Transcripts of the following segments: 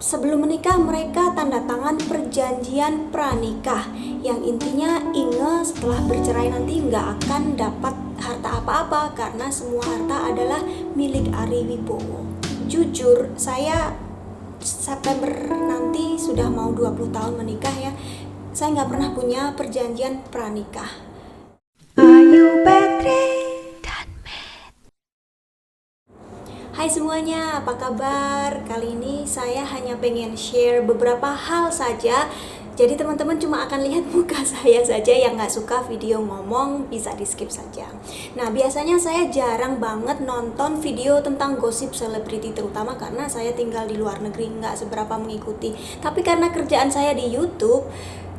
Sebelum menikah mereka tanda tangan perjanjian pranikah yang intinya Inge setelah bercerai nanti nggak akan dapat harta apa-apa karena semua harta adalah milik Ari Wibowo. Jujur saya September nanti sudah mau 20 tahun menikah ya. Saya nggak pernah punya perjanjian pranikah. Ayu Petri dan Hai semuanya, apa kabar? Kali ini saya hanya pengen share beberapa hal saja. Jadi teman-teman cuma akan lihat muka saya saja, yang nggak suka video ngomong bisa di skip saja. Nah biasanya saya jarang banget nonton video tentang gosip selebriti, terutama karena saya tinggal di luar negeri, nggak seberapa mengikuti. Tapi karena kerjaan saya di YouTube,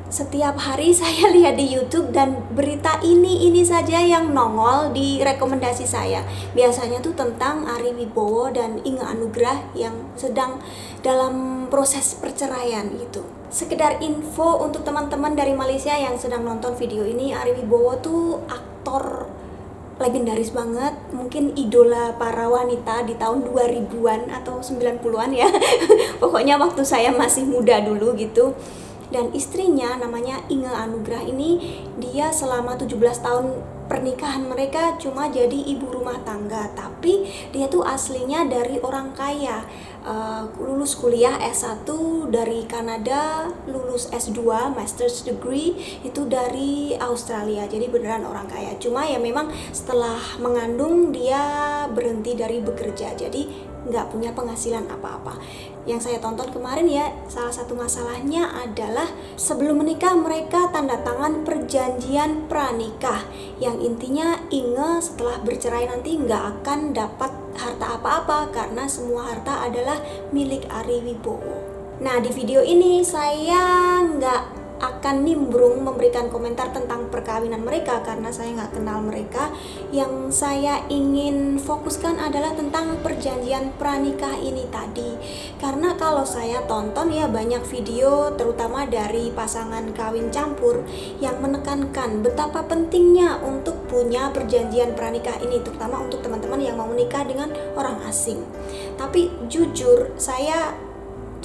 setiap hari saya lihat di YouTube dan berita ini saja yang nongol di rekomendasi saya. Biasanya tuh tentang Ari Wibowo dan Inge Anugrah yang sedang dalam proses perceraian gitu. Sekedar info untuk teman-teman dari Malaysia yang sedang nonton video ini, Ari Wibowo tuh aktor legendaris banget, mungkin idola para wanita di tahun 2000-an atau 90-an ya. Pokoknya waktu saya masih muda dulu gitu. Dan istrinya namanya Inge Anugrah ini, dia selama 17 tahun pernikahan mereka cuma jadi ibu rumah tangga, tapi dia tuh aslinya dari orang kaya. Lulus kuliah S1 dari Kanada, lulus S2 Master's Degree itu dari Australia, jadi beneran orang kaya. Cuma ya memang setelah mengandung dia berhenti dari bekerja, jadi nggak punya penghasilan apa-apa. Yang saya tonton kemarin ya, salah satu masalahnya adalah sebelum menikah mereka tanda tangan perjanjian pranikah yang intinya Inge setelah bercerai nanti nggak akan dapat harta apa-apa karena semua harta adalah milik Ari Wibowo. Nah di video ini saya nggak akan nimbrung memberikan komentar tentang perkawinan mereka karena saya nggak kenal mereka. Yang saya ingin fokuskan adalah tentang perjanjian pranikah ini tadi. Karena kalau saya tonton ya banyak video terutama dari pasangan kawin campur yang menekankan betapa pentingnya untuk punya perjanjian pranikah ini, terutama untuk teman-teman yang mau menikah dengan orang asing. Tapi jujur saya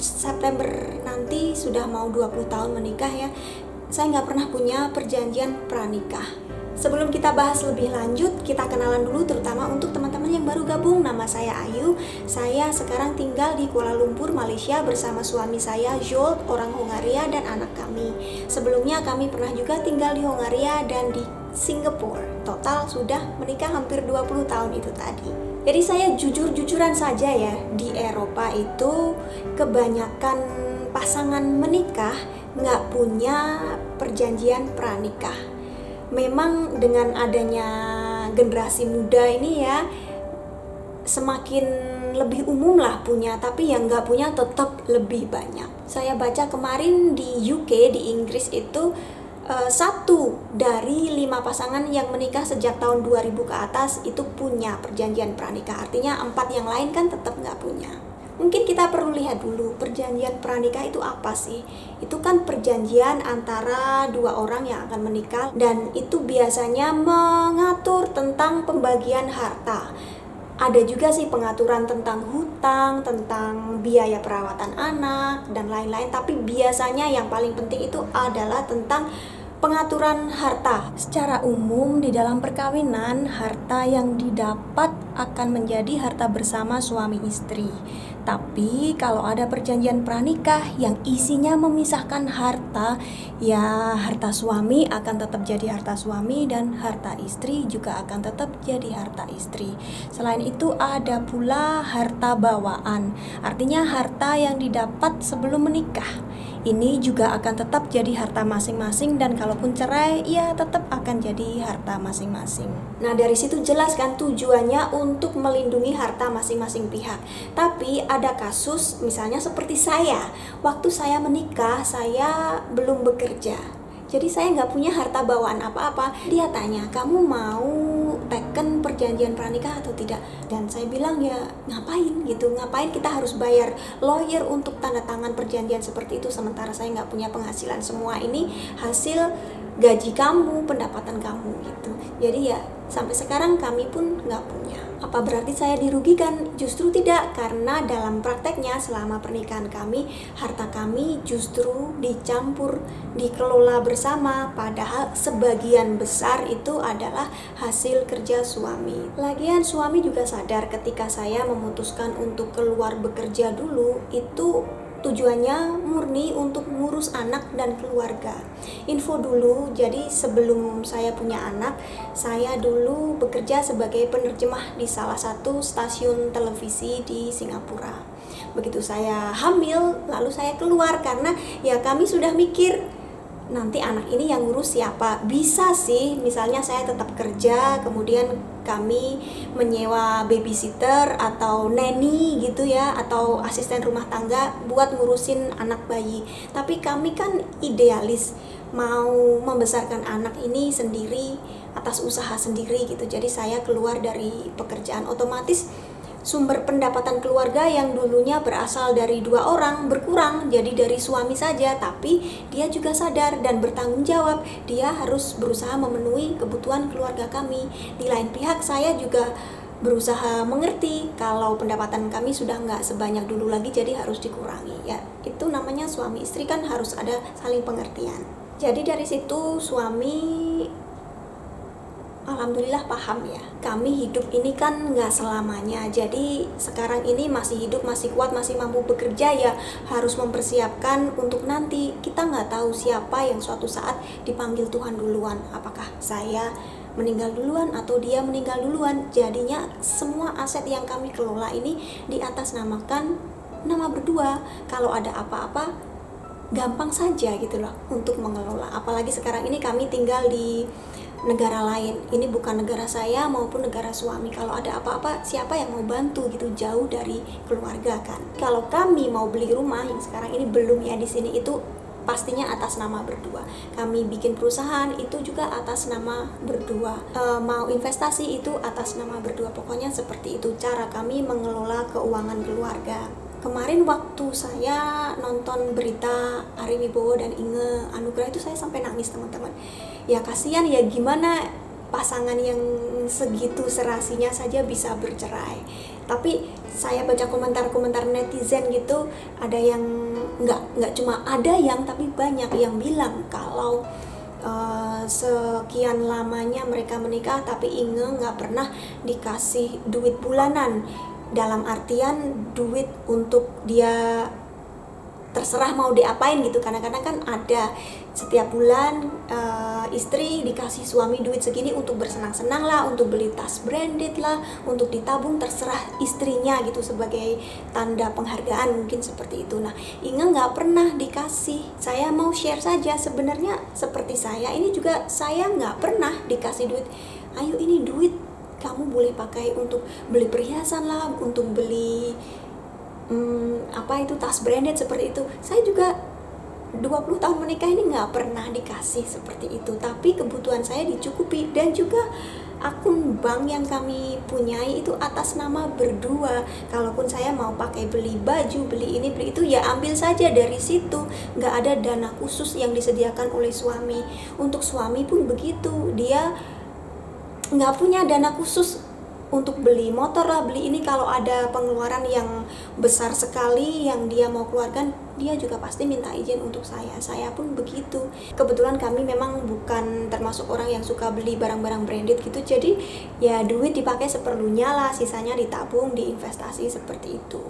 September nanti sudah mau 20 tahun menikah ya. Saya nggak pernah punya perjanjian pranikah. Sebelum kita bahas lebih lanjut, kita kenalan dulu terutama untuk teman-teman yang baru gabung. Nama saya Ayu. Saya sekarang tinggal di Kuala Lumpur, Malaysia bersama suami saya Joel, orang Hongaria, dan anak kami. Sebelumnya kami pernah juga tinggal di Hongaria dan di Singapura. Total sudah menikah hampir 20 tahun itu tadi. Jadi saya jujur-jujuran saja ya, di Eropa itu kebanyakan pasangan menikah nggak punya perjanjian pranikah. Memang dengan adanya generasi muda ini ya, semakin lebih umum lah punya, tapi yang nggak punya tetap lebih banyak. Saya baca kemarin di UK, di Inggris itu, 1 dari 5 pasangan yang menikah sejak tahun 2000 ke atas itu punya perjanjian pranikah. Artinya 4 yang lain kan tetap nggak punya. Mungkin kita perlu lihat dulu perjanjian pranikah itu apa sih? Itu kan perjanjian antara 2 orang yang akan menikah dan itu biasanya mengatur tentang pembagian harta. Ada juga sih pengaturan tentang hutang, tentang biaya perawatan anak dan lain-lain, tapi biasanya yang paling penting itu adalah tentang pengaturan harta. Secara umum di dalam perkawinan, harta yang didapat akan menjadi harta bersama suami istri. Tapi kalau ada perjanjian pranikah yang isinya memisahkan harta, ya harta suami akan tetap jadi harta suami dan harta istri juga akan tetap jadi harta istri. Selain itu ada pula harta bawaan, artinya harta yang didapat sebelum menikah. Ini juga akan tetap jadi harta masing-masing dan kalaupun cerai ya tetap akan jadi harta masing-masing. Nah dari situ jelas kan tujuannya untuk melindungi harta masing-masing pihak. Tapi ada kasus misalnya seperti saya, waktu saya menikah saya belum bekerja, jadi saya nggak punya harta bawaan apa-apa. Dia tanya, kamu mau teken perjanjian pranikah atau tidak? Dan saya bilang ya ngapain gitu, ngapain kita harus bayar lawyer untuk tanda tangan perjanjian seperti itu sementara saya nggak punya penghasilan. Semua ini hasil gaji kamu, pendapatan kamu gitu. Jadi ya Sampai sekarang kami pun nggak punya. Apa berarti saya dirugikan? Justru tidak, karena dalam prakteknya selama pernikahan kami, harta kami justru dicampur, dikelola bersama, padahal sebagian besar itu adalah hasil kerja suami. Lagian suami juga sadar ketika saya memutuskan untuk keluar bekerja dulu, itu tujuannya murni untuk ngurus anak dan keluarga. Info dulu, jadi sebelum saya punya anak, saya dulu bekerja sebagai penerjemah di salah satu stasiun televisi di Singapura. Begitu saya hamil, lalu saya keluar karena ya kami sudah mikir, nanti anak ini yang ngurus siapa? Bisa sih, misalnya saya tetap kerja, kemudian kami menyewa babysitter atau nanny gitu ya, atau asisten rumah tangga buat ngurusin anak bayi. Tapi kami kan idealis, mau membesarkan anak ini sendiri atas usaha sendiri gitu. Jadi saya keluar dari pekerjaan, otomatis sumber pendapatan keluarga yang dulunya berasal dari 2 orang berkurang jadi dari suami saja, tapi dia juga sadar dan bertanggung jawab, dia harus berusaha memenuhi kebutuhan keluarga kami. Di lain pihak saya juga berusaha mengerti kalau pendapatan kami sudah nggak sebanyak dulu lagi, jadi harus dikurangi ya. Itu namanya suami istri kan harus ada saling pengertian. Jadi dari situ suami alhamdulillah paham ya, kami hidup ini kan nggak selamanya, jadi sekarang ini masih hidup, masih kuat, masih mampu bekerja ya harus mempersiapkan untuk nanti. Kita nggak tahu siapa yang suatu saat dipanggil Tuhan duluan, apakah saya meninggal duluan atau dia meninggal duluan. Jadinya semua aset yang kami kelola ini diatasnamakan nama berdua. Kalau ada apa-apa gampang saja gitu loh untuk mengelola. Apalagi sekarang ini kami tinggal di negara lain, ini bukan negara saya maupun negara suami. Kalau ada apa-apa siapa yang mau bantu gitu, jauh dari keluarga kan. Kalau kami mau beli rumah yang sekarang ini belum ya di sini, itu pastinya atas nama berdua. Kami bikin perusahaan itu juga atas nama berdua. Mau investasi itu atas nama berdua. Pokoknya seperti itu cara kami mengelola keuangan keluarga. Kemarin waktu saya nonton berita Ari Wibowo dan Inge Anugrah itu saya sampai nangis teman-teman. Ya kasihan ya, gimana pasangan yang segitu serasinya saja bisa bercerai. Tapi saya baca komentar-komentar netizen gitu, ada yang nggak cuma ada yang, tapi banyak yang bilang kalau sekian lamanya mereka menikah tapi Inge nggak pernah dikasih duit bulanan. Dalam artian duit untuk dia terserah mau diapain gitu. Kadang-kadang kan ada setiap bulan istri dikasih suami duit segini untuk bersenang-senang lah, untuk beli tas branded lah, untuk ditabung, terserah istrinya gitu sebagai tanda penghargaan, mungkin seperti itu. Nah, Inge nggak pernah dikasih. Saya mau share saja, sebenarnya seperti saya ini juga, saya nggak pernah dikasih duit. Ayo ini duit kamu boleh pakai untuk beli perhiasan lah, untuk beli tas branded seperti itu. Saya juga 20 tahun menikah ini nggak pernah dikasih seperti itu, tapi kebutuhan saya dicukupi. Dan juga akun bank yang kami punyai itu atas nama berdua. Kalaupun saya mau pakai beli baju, beli ini, beli itu, ya ambil saja dari situ. Nggak ada dana khusus yang disediakan oleh suami. Untuk suami pun begitu, dia nggak punya dana khusus untuk beli motor lah, beli ini. Kalau ada pengeluaran yang besar sekali yang dia mau keluarkan, dia juga pasti minta izin untuk saya. Saya pun begitu. Kebetulan kami memang bukan termasuk orang yang suka beli barang-barang branded gitu, jadi ya duit dipakai seperlunya lah, sisanya ditabung, diinvestasi seperti itu.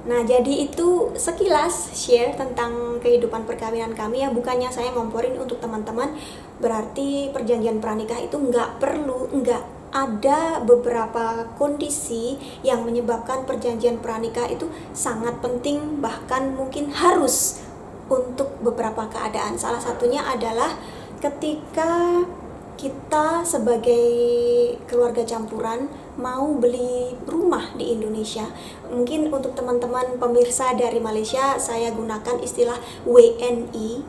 Nah, jadi itu sekilas share tentang kehidupan perkawinan kami ya. Bukannya saya ngomporin untuk teman-teman berarti perjanjian pranikah itu nggak perlu, nggak. Ada beberapa kondisi yang menyebabkan perjanjian pranikah itu sangat penting, bahkan mungkin harus untuk beberapa keadaan. Salah satunya adalah ketika kita sebagai keluarga campuran mau beli rumah di Indonesia. Mungkin untuk teman-teman pemirsa dari Malaysia, saya gunakan istilah WNI,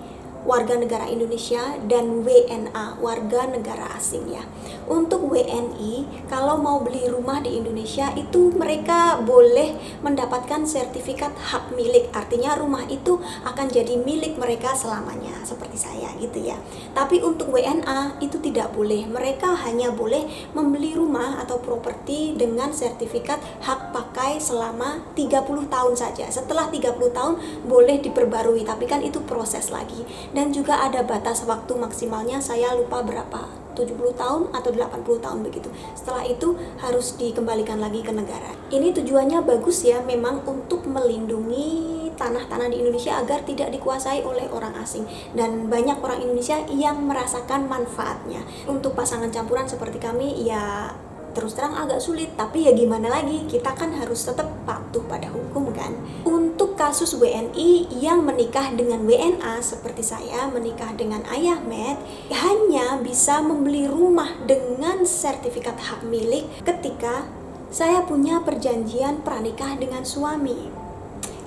warga negara Indonesia dan WNA, warga negara asing ya. Untuk WNI, kalau mau beli rumah di Indonesia itu mereka boleh mendapatkan sertifikat hak milik. Artinya rumah itu akan jadi milik mereka selamanya, seperti saya gitu ya. Tapi untuk WNA itu tidak boleh. Mereka hanya boleh membeli rumah atau properti dengan sertifikat hak pakai selama 30 tahun saja. Setelah 30 tahun boleh diperbarui, tapi kan itu proses lagi. Dan juga ada batas waktu maksimalnya, saya lupa berapa, 70 tahun atau 80 tahun begitu. Setelah itu harus dikembalikan lagi ke negara. Ini tujuannya bagus ya, memang untuk melindungi tanah-tanah di Indonesia agar tidak dikuasai oleh orang asing. Dan banyak orang Indonesia yang merasakan manfaatnya. Untuk pasangan campuran seperti kami ya terus terang agak sulit, tapi ya gimana lagi, kita kan harus tetap patuh pada hukum kan. Untuk kasus WNI yang menikah dengan WNA seperti saya menikah dengan Ayah Med, hanya bisa membeli rumah dengan sertifikat hak milik ketika saya punya perjanjian pranikah dengan suami.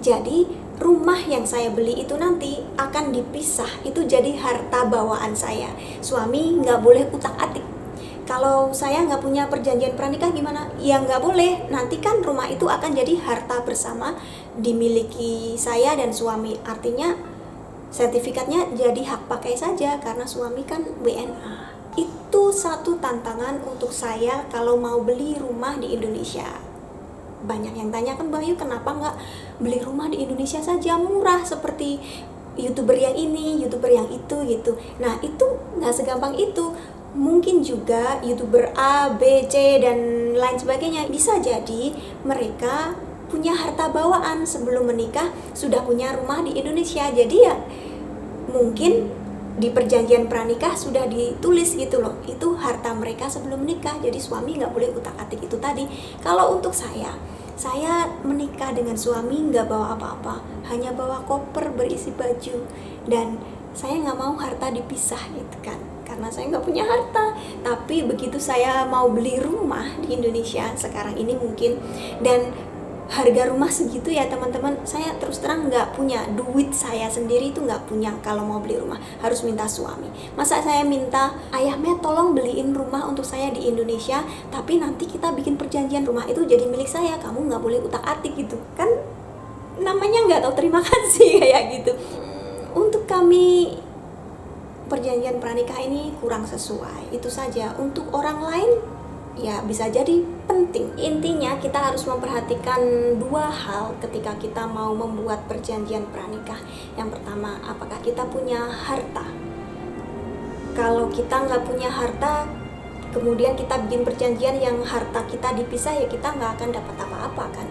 Jadi rumah yang saya beli itu nanti akan dipisah, itu jadi harta bawaan saya. Suami nggak boleh utak-atik. Kalau saya nggak punya perjanjian pranikah gimana? Ya nggak boleh, nanti kan rumah itu akan jadi harta bersama dimiliki saya dan suami. Artinya sertifikatnya jadi hak pakai saja karena suami kan WNA. Itu satu tantangan untuk saya kalau mau beli rumah di Indonesia. Banyak yang tanya kan, Bayu kenapa nggak beli rumah di Indonesia saja murah seperti YouTuber yang ini, YouTuber yang itu gitu. Nah itu nggak segampang itu. Mungkin juga YouTuber A, B, C, dan lain sebagainya. Bisa jadi mereka punya harta bawaan sebelum menikah, sudah punya rumah di Indonesia. Jadi ya mungkin di perjanjian pranikah sudah ditulis gitu loh, itu harta mereka sebelum menikah. Jadi suami nggak boleh utak-atik itu tadi. Kalau untuk saya menikah dengan suami nggak bawa apa-apa, hanya bawa koper berisi baju. Dan saya nggak mau harta dipisah gitu kan, karena saya nggak punya harta. Tapi begitu saya mau beli rumah di Indonesia sekarang ini mungkin, dan harga rumah segitu ya teman-teman, saya terus terang nggak punya duit, saya sendiri itu nggak punya. Kalau mau beli rumah harus minta suami. Masa saya minta, Ayah Met tolong beliin rumah untuk saya di Indonesia, tapi nanti kita bikin perjanjian rumah itu jadi milik saya, kamu nggak boleh utak-atik gitu kan, namanya nggak tahu terima kasih kayak gitu. Untuk kami perjanjian pranikah ini kurang sesuai, itu saja. Untuk orang lain ya bisa jadi penting. Intinya kita harus memperhatikan dua hal ketika kita mau membuat perjanjian pranikah. Yang pertama, apakah kita punya harta? Kalau kita nggak punya harta, kemudian kita bikin perjanjian yang harta kita dipisah, ya kita nggak akan dapat apa-apa kan.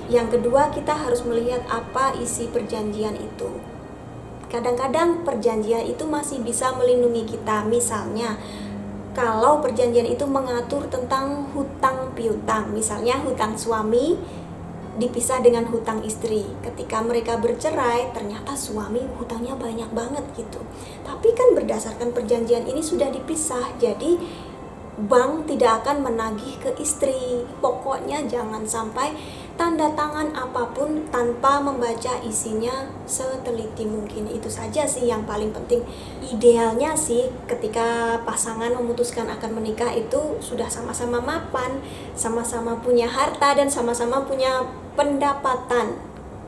Yang kedua, kita harus melihat apa isi perjanjian itu. Kadang-kadang perjanjian itu masih bisa melindungi kita. Misalnya kalau perjanjian itu mengatur tentang hutang piutang, misalnya hutang suami dipisah dengan hutang istri. Ketika mereka bercerai, ternyata suami hutangnya banyak banget gitu. Tapi kan berdasarkan perjanjian ini sudah dipisah, jadi bank tidak akan menagih ke istri. Pokoknya jangan sampai tanda tangan apapun tanpa membaca isinya seteliti mungkin. Itu saja sih yang paling penting. Idealnya sih ketika pasangan memutuskan akan menikah itu sudah sama-sama mapan, sama-sama punya harta, dan sama-sama punya pendapatan.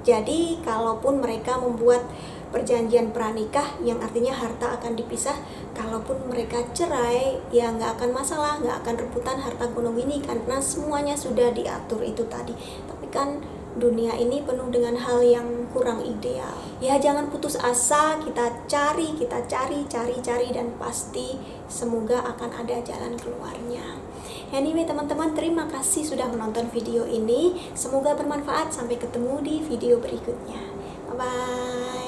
Jadi kalaupun mereka membuat perjanjian pranikah yang artinya harta akan dipisah, kalaupun mereka cerai ya nggak akan masalah, nggak akan rebutan harta gunung ini karena semuanya sudah diatur itu tadi. Tapi kan dunia ini penuh dengan hal yang kurang ideal. Ya jangan putus asa, kita cari, dan pasti semoga akan ada jalan keluarnya. Anyway teman-teman, terima kasih sudah menonton video ini. Semoga bermanfaat. Sampai ketemu di video berikutnya. Bye bye.